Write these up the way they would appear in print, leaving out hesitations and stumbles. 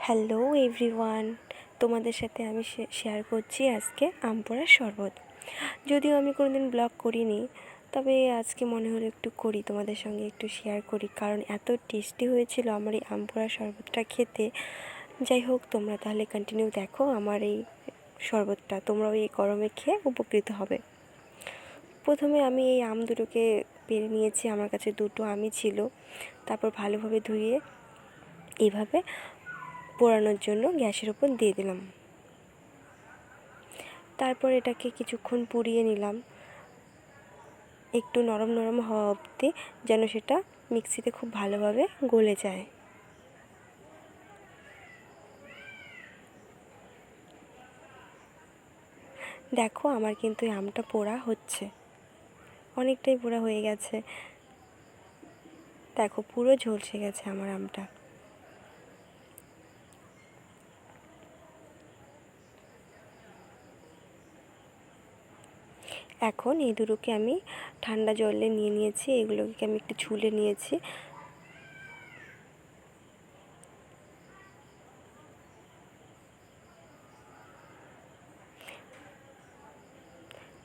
Hello everyone, তোমাদের সাথে আমি শেয়ার করছি আজকে আম পোড়ার শরবত। যদিও আমি কোনোদিন ব্লগ করিনি, তবে আজকে মনে হলো একটু করি, তোমাদের সঙ্গে একটু শেয়ার করি, কারণ এত টেস্টি হয়েছিল আমার এই আম পোড়ার শরবতটা খেতে। যাই হোক, তোমরা তাহলে কন্টিনিউ দেখো আমার এই শরবতটা, তোমরাও এই গরমে খেয়ে উপকৃত হবে। প্রথমে আমি এই আম দুটোকে পেরে নিয়েছি, আমার কাছে দুটো আমই ছিল। তারপর ভালোভাবে ধুয়ে এইভাবে পোড়ানোর জন্য গ্যাসের ওপর দিয়ে দিলাম। তারপর এটাকে কিছুক্ষণ পুড়িয়ে নিলাম, একটু নরম নরম হওয়া অবধি, যেন সেটা মিক্সিতে খুব ভালোভাবে গলে যায়। দেখো, আমার কিন্তু এই আমটা পোড়া হচ্ছে, অনেকটাই পোড়া হয়ে গেছে। দেখো, পুরো ঝলসে গেছে আমার আমটা। এখন এই দুটোকে আমি ঠান্ডা জলে নিয়ে নিয়েছি, এগুলোকে আমি একটু ছুলে নিয়েছি।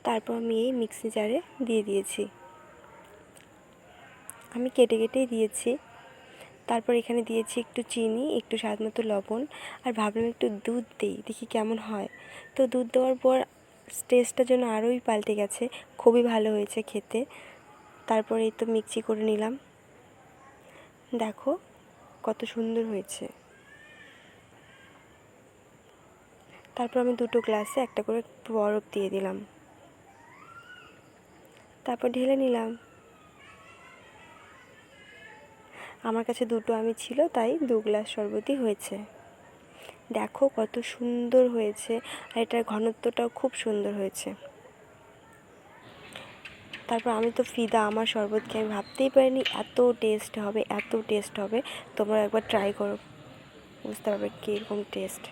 তারপর আমি এই মিক্সি জারে দিয়ে দিয়েছি, আমি কেটে কেটেই দিয়েছি। তারপর এখানে দিয়েছি একটু চিনি, একটু স্বাদ মতো লবণ, আর ভাবলাম একটু দুধ দিই, দেখি কেমন হয়। তো দুধ দেওয়ার পর টেস্টটা যেন আরোই পাল্টে গেছে, খুবই ভালো হয়েছে খেতে। তারপর এই তো মিক্সি করে নিলাম, দেখো কত সুন্দর হয়েছে। তারপর আমি দুটো গ্লাসে একটা করে বরফ দিয়ে দিলাম, তারপর ঢেলে নিলাম। আমার কাছে দুটো আমি ছিল, তাই 2 গ্লাস শরবতই হয়েছে। দেখো কত সুন্দর হয়েছে, আর এটার ঘনত্বটাও খুব সুন্দর হয়েছে। তারপর আমি তো ফিদা, আমার শরবতকে আমি ভাবতেই পারিনি এত টেস্ট হবে, এত টেস্ট হবে। তোমরা একবার ট্রাই করো, বুঝতে পারবে কীরকম টেস্ট।